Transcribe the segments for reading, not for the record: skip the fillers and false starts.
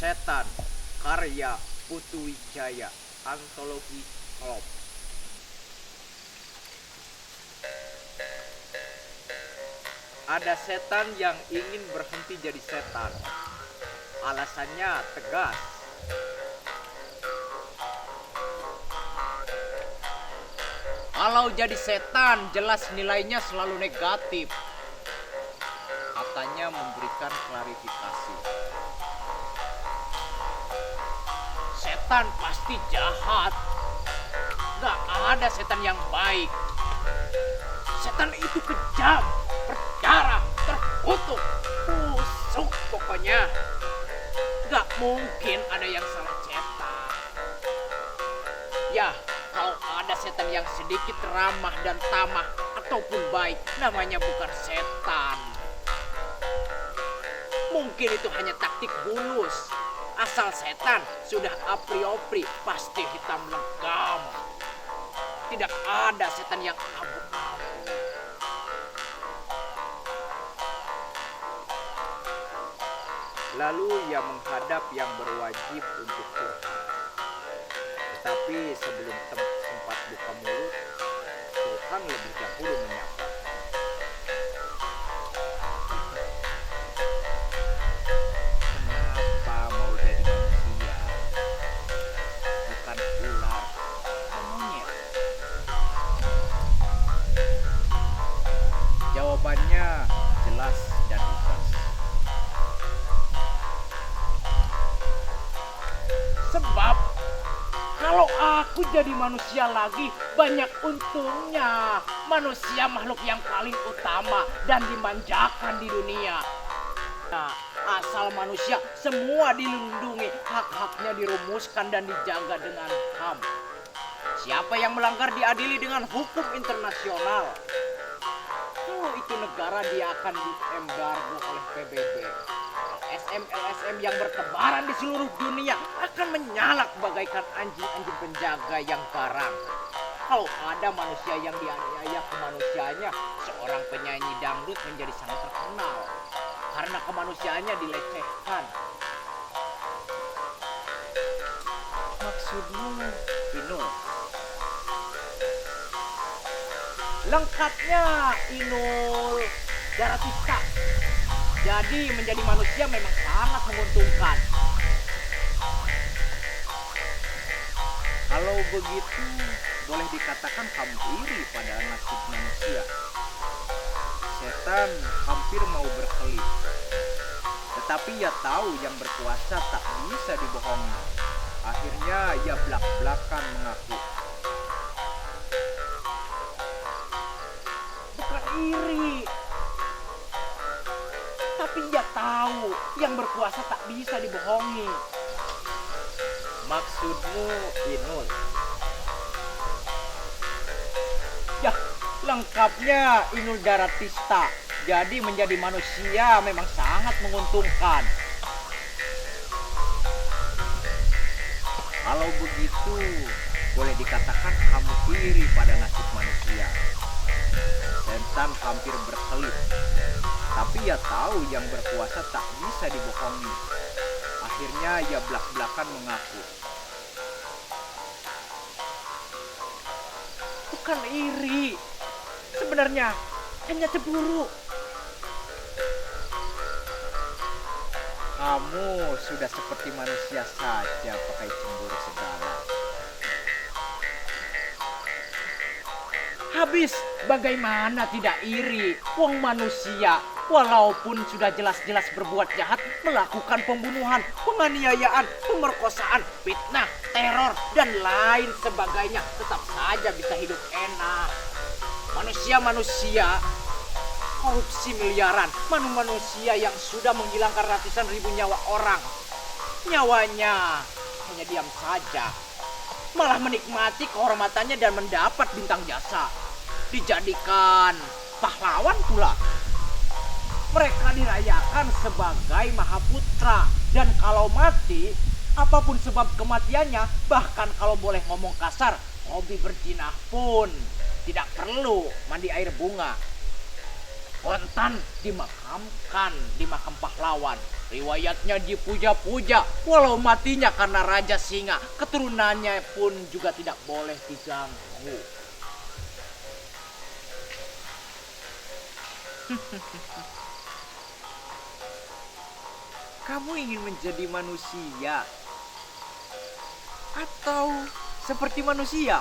Setan, karya Putu Wijaya, antologi Klop. Ada setan yang ingin berhenti jadi setan. Alasannya tegas. Kalau jadi setan, jelas nilainya selalu negatif. Katanya memberikan klarifikasi. Setan pasti jahat. Gak ada setan yang baik. Setan itu kejam, berdarah, terkutuk, busuk pokoknya. Gak mungkin ada yang salah cetak. Ya, kalau ada setan yang sedikit ramah dan tamah ataupun baik, namanya bukan setan. Mungkin itu hanya taktik bulus. Asal setan sudah a priori pasti hitam legam. Tidak ada setan yang abu-abu. Lalu ia menghadap yang berwajib untuk curhat. Tetapi sebelum sempat buka mulut, Tuhan lebih dahulu menyapa. Kenapa mau jadi manusia? Bukan ular atau monyet? Jawabannya jelas dan lugas. Sebab kalau aku jadi manusia lagi, banyak untungnya. Manusia makhluk yang paling utama dan dimanjakan di dunia. Nah, asal manusia semua dilindungi, hak-haknya dirumuskan dan dijaga dengan HAM. Siapa yang melanggar diadili dengan hukum internasional. Kalau itu negara, dia akan diembargo oleh PBB. LSM yang bertebaran di seluruh dunia akan menyalak bagaikan anjing-anjing penjaga yang garang. Kalau ada manusia yang dianiaya kemanusiaannya, seorang penyanyi dangdut menjadi sangat terkenal karena kemanusiaannya dilecehkan. Maksudmu, Inul? Lengkapnya Inul Daratista. Jadi menjadi manusia memang sangat menguntungkan. Kalau begitu, boleh dikatakan kamu iri pada nasib manusia. Setan hampir mau berkelit. Tetapi ia tahu yang berkuasa tak bisa dibohongi. Akhirnya ia belak-belakan mengaku. Bukan iri. Tapi ia tahu yang berkuasa tak bisa dibohongi. Maksudmu, Inul? Ya, lengkapnya Inul Daratista. Jadi menjadi manusia memang sangat menguntungkan. Kalau begitu, boleh dikatakan kamu iri pada nasib manusia. Setan hampir berkelit. Tapi ia tahu yang berkuasa tak bisa dibohongi. Akhirnya ia belak-belakan mengaku. Bukan iri. Sebenarnya hanya cemburu. Kamu sudah seperti manusia saja pakai cemburu segala. Habis bagaimana tidak iri? Wong manusia walaupun sudah jelas-jelas berbuat jahat, melakukan pembunuhan, penganiayaan, pemerkosaan, fitnah, teror, dan lain sebagainya, tetap saja bisa hidup enak. Manusia-manusia korupsi miliaran, manusia yang sudah menghilangkan ratusan ribu nyawa orang. Nyawanya hanya diam saja, malah menikmati kehormatannya dan mendapat bintang jasa. Dijadikan pahlawan pula. Mereka dirayakan sebagai Mahaputra. Dan kalau mati, apapun sebab kematiannya, bahkan kalau boleh ngomong kasar, hobi berzinah pun tidak perlu mandi air bunga. Kontan dimakamkan di makam pahlawan. Riwayatnya dipuja-puja walau matinya karena Raja Singa. Keturunannya pun juga tidak boleh diganggu. Kamu ingin menjadi manusia? Atau seperti manusia?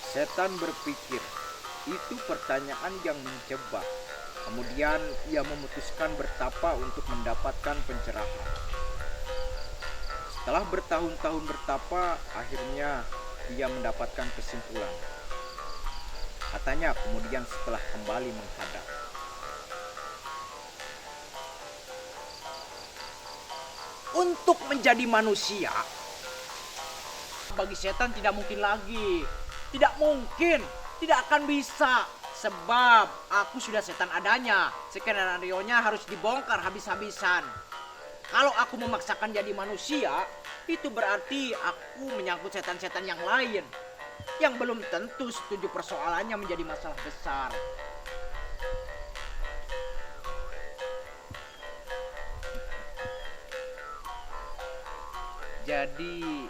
Setan berpikir, itu pertanyaan yang menjebak. Kemudian ia memutuskan bertapa untuk mendapatkan pencerahan. Setelah bertahun-tahun bertapa, akhirnya dia mendapatkan kesimpulan. Katanya kemudian setelah kembali menghadap. Untuk menjadi manusia, bagi setan tidak mungkin lagi. Tidak mungkin, tidak akan bisa. Sebab aku sudah setan adanya. Skenario-nya harus dibongkar habis-habisan. Kalau aku memaksakan jadi manusia, itu berarti aku menyangkut setan-setan yang lain, yang belum tentu setuju persoalannya menjadi masalah besar. Jadi,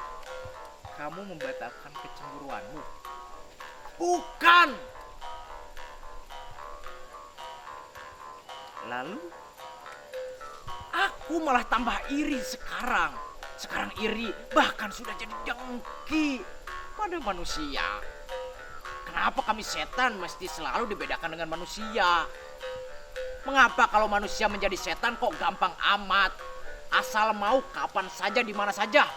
kamu membatalkan kecemburuanmu? Bukan. Lalu, aku malah tambah iri sekarang. Sekarang iri, bahkan sudah jadi dengki pada manusia. Kenapa kami setan mesti selalu dibedakan dengan manusia? Mengapa kalau manusia menjadi setan kok gampang amat? Asal mau kapan saja di mana saja.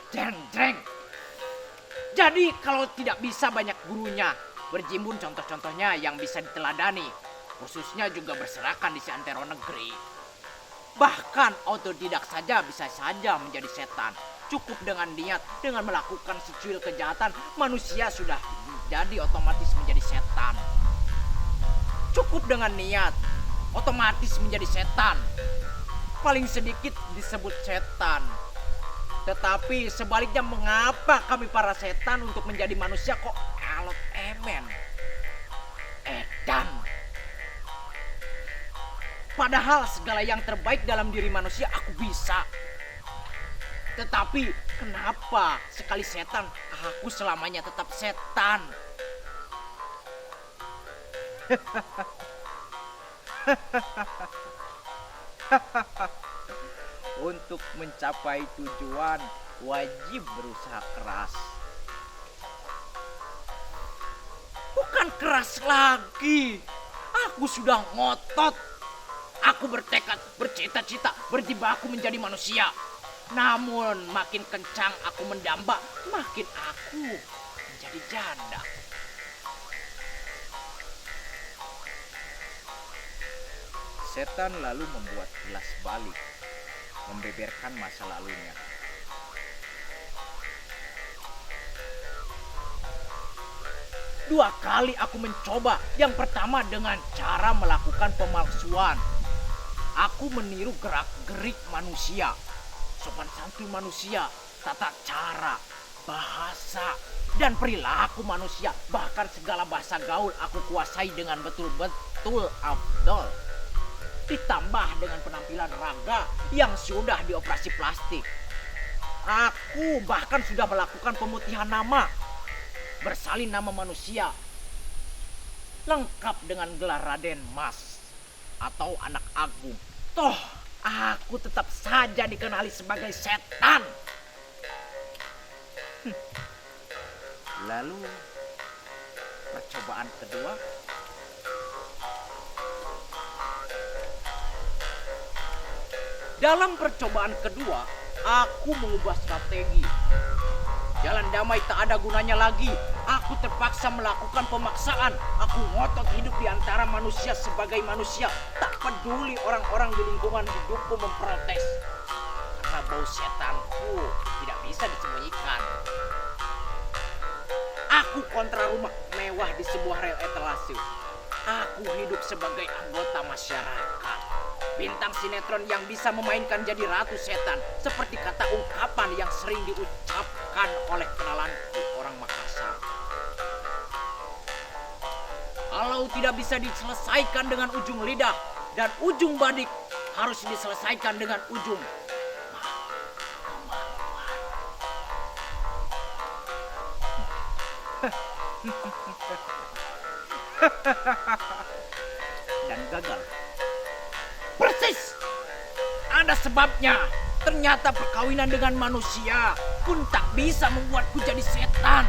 Jeng. Jadi kalau tidak bisa banyak gurunya, berjimbun contoh-contohnya yang bisa diteladani. Khususnya juga berserakan di seantero negeri. Bahkan otodidak saja bisa saja menjadi setan. Cukup dengan niat, dengan melakukan secuil kejahatan, manusia sudah jadi otomatis menjadi setan. Cukup dengan niat, otomatis menjadi setan. Paling sedikit disebut setan. Tetapi sebaliknya, mengapa kami para setan untuk menjadi manusia kok alot emen? Edan. Padahal segala yang terbaik dalam diri manusia aku bisa. Tetapi kenapa sekali setan, aku selamanya tetap setan? untuk mencapai tujuan wajib berusaha keras. Bukan keras lagi. Aku sudah ngotot. Aku bertekad, bercita-cita, berjibaku menjadi manusia. Namun makin kencang aku mendamba, makin aku menjadi janda. Setan lalu membuat kilas balik, membeberkan masa lalunya. Dua kali aku mencoba. Yang pertama dengan cara melakukan pemalsuan. Aku meniru gerak-gerik manusia, sopan santun manusia, tata cara, bahasa, dan perilaku manusia. Bahkan segala bahasa gaul aku kuasai dengan betul-betul afdol. Ditambah dengan penampilan raga yang sudah dioperasi plastik. Aku bahkan sudah melakukan pemutihan nama, bersalin nama manusia, lengkap dengan gelar Raden Mas atau anak agung. Toh aku tetap saja dikenali sebagai setan. Lalu percobaan kedua, dalam percobaan kedua, aku mengubah strategi. Jalan damai tak ada gunanya lagi. Aku terpaksa melakukan pemaksaan. Aku ngotot hidup di antara manusia sebagai manusia. Tak peduli orang-orang di lingkungan hidupku memprotes. Karena bau setanku tidak bisa disembunyikan. Aku kontra rumah mewah di sebuah rel etalase. Aku hidup sebagai anggota masyarakat. Bintang sinetron yang bisa memainkan jadi ratu setan. Seperti kata ungkapan yang sering diucapkan oleh kenalanku orang Makassar. kalau tidak bisa diselesaikan dengan ujung lidah, dan ujung badik harus diselesaikan dengan ujung dan gagal. Persis. Ada sebabnya. Ternyata perkawinan dengan manusia pun tak bisa membuatku jadi setan.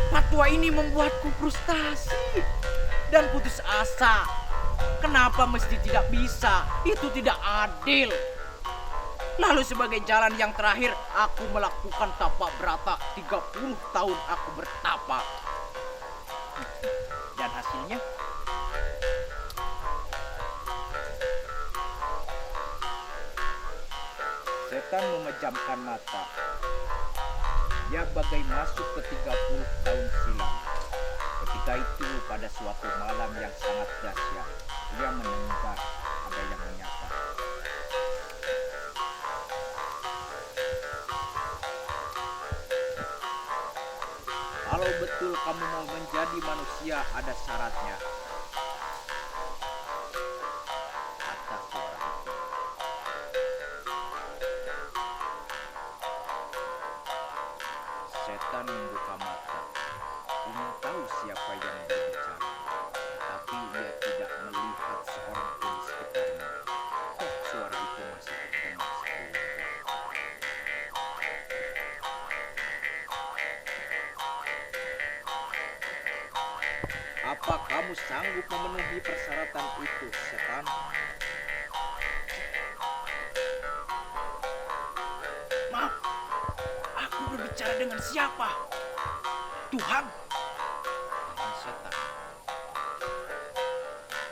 Fatwa ini membuatku frustasi dan putus asa. Kenapa mesti tidak bisa? Itu tidak adil. Lalu sebagai jalan yang terakhir, aku melakukan tapa berata. 30 tahun aku bertapa. Dan hasilnya? Setan memejamkan mata. Ia bagai masuk ke 30 tahun silam. Ketika itu pada suatu malam yang sangat dahsyat, ia mendengar ada yang menyapa. Kalau betul kamu mau menjadi manusia, ada syaratnya. Kata suara itu. Setan membuka mata, ingin tahu siapa yang berbicara, tapi ia tidak melihat seorang pun di sekitarnya. Kok suara itu masih terdengar sekeliling. Apa kamu sanggup memenuhi persyaratan itu, setan? Maaf, aku berbicara dengan siapa? Tuhan? Dengan setan.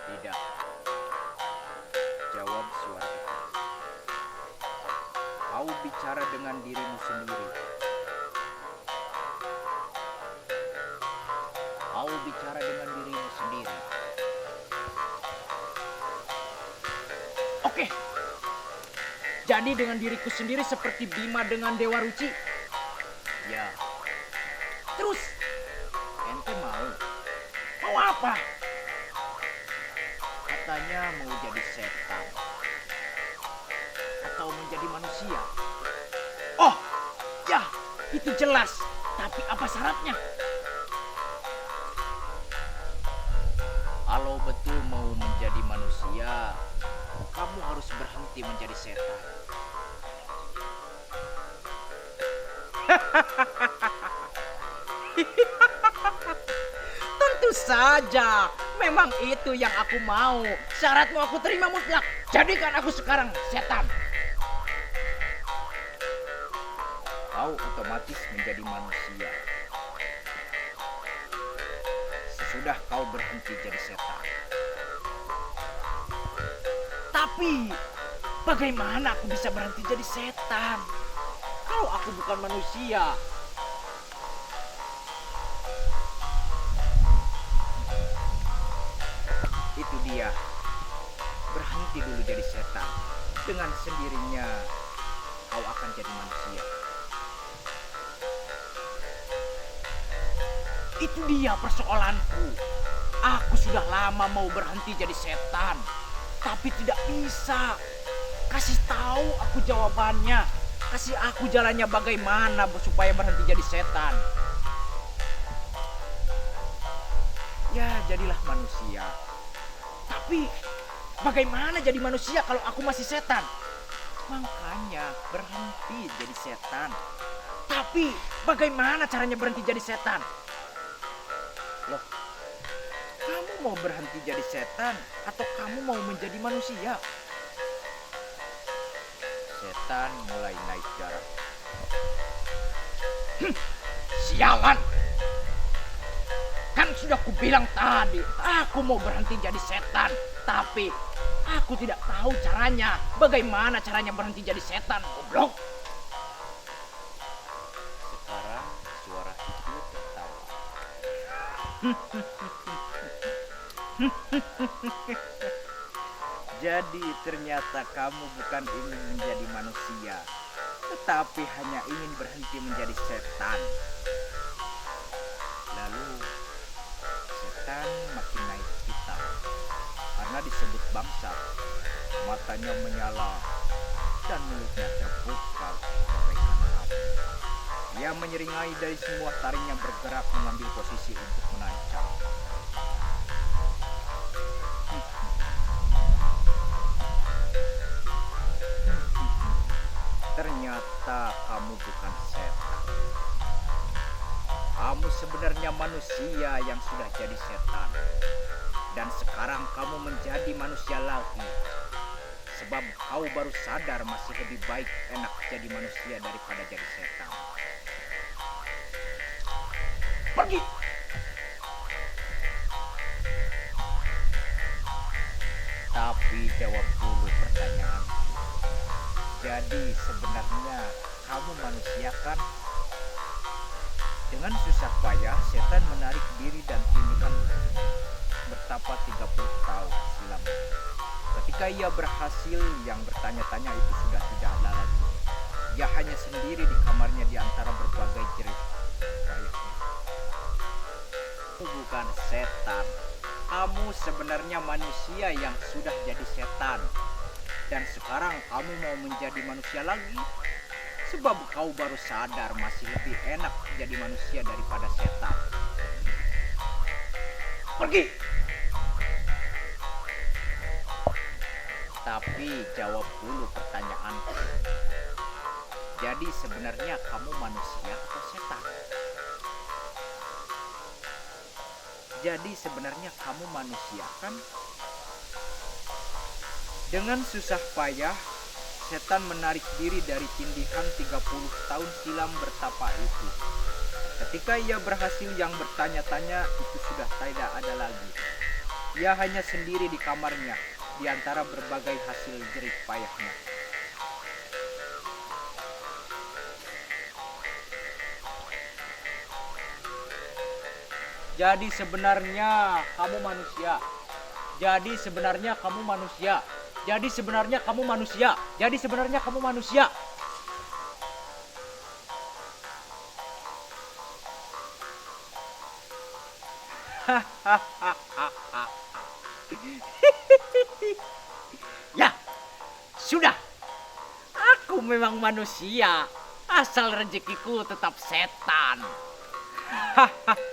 Tidak. Jawab suara itu. Kau bicara dengan dirimu sendiri. Kau bicara dengan dirimu sendiri. Oke. Jadi dengan diriku sendiri seperti Bima dengan Dewa Ruci. Ya, Terus, ente mau? mau apa? Katanya mau jadi setan. Atau menjadi manusia? Oh, ya, itu jelas. Tapi apa syaratnya? Kalau betul mau menjadi manusia, kamu harus berhenti menjadi setan. Tentu saja. Memang itu yang aku mau. Syaratmu aku terima mutlak. Jadikan aku sekarang setan. Kau otomatis menjadi manusia. Sesudah kau berhenti jadi setan. Tapi bagaimana aku bisa berhenti jadi setan? Kalau aku bukan manusia. Itu dia. Berhenti dulu jadi setan. Dengan sendirinya kau akan jadi manusia. Itu dia persoalanku. Aku sudah lama mau berhenti jadi setan. Tapi tidak bisa. Kasih tahu aku jawabannya. Kasih aku jalannya bagaimana supaya berhenti jadi setan. Ya, jadilah manusia. Tapi bagaimana jadi manusia kalau aku masih setan? Makanya berhenti jadi setan. Tapi bagaimana caranya berhenti jadi setan? Loh, kamu mau berhenti jadi setan atau kamu mau menjadi manusia? Setan mulai naik darah. Sialan! Kan sudah kubilang tadi, aku mau berhenti jadi setan. Tapi aku tidak tahu caranya. Bagaimana caranya berhenti jadi setan, goblok? Sekarang suara itu tertawa. Jadi ternyata kamu bukan ingin menjadi manusia, tetapi hanya ingin berhenti menjadi setan. Lalu setan karena disebut bangsa. Matanya menyala dan mulutnya terbuka bagaikan api. Ia menyeringai dari semua taring yang bergerak mengambil posisi untuk menancap. Ternyata kamu bukan setan. Kamu sebenarnya manusia yang sudah jadi setan. Dan sekarang kamu menjadi manusia lagi. Sebab kau baru sadar masih lebih baik enak jadi manusia daripada jadi setan. Pergi. Tapi jawab dulu pertanyaanku. Jadi sebenarnya kamu manusia kan? Dengan susah payah setan menarik diri dan tindikan bertapa 30 tahun silam. Ketika ia berhasil, yang bertanya-tanya itu sudah tidak ada lagi. Ia hanya sendiri di kamarnya di antara berbagai jerih payahnya. Bukan setan. Kamu sebenarnya manusia yang sudah jadi setan. Dan sekarang kamu mau menjadi manusia lagi? Sebab kau baru sadar masih lebih enak jadi manusia daripada setan. Pergi. Tapi jawab dulu pertanyaanku. Jadi sebenarnya kamu manusia atau setan? Jadi sebenarnya kamu manusia kan? Dengan susah payah, setan menarik diri dari tindihan 30 tahun silam bertapa itu. Ketika ia berhasil, yang bertanya-tanya itu sudah tidak ada lagi. Ia hanya sendiri di kamarnya, di antara berbagai hasil jerih payahnya. Jadi sebenarnya kamu manusia. Jadi sebenarnya kamu manusia. Jadi sebenarnya kamu manusia. Jadi sebenarnya kamu manusia. Ya, sudah. Aku memang manusia. Asal rezekiku tetap setan.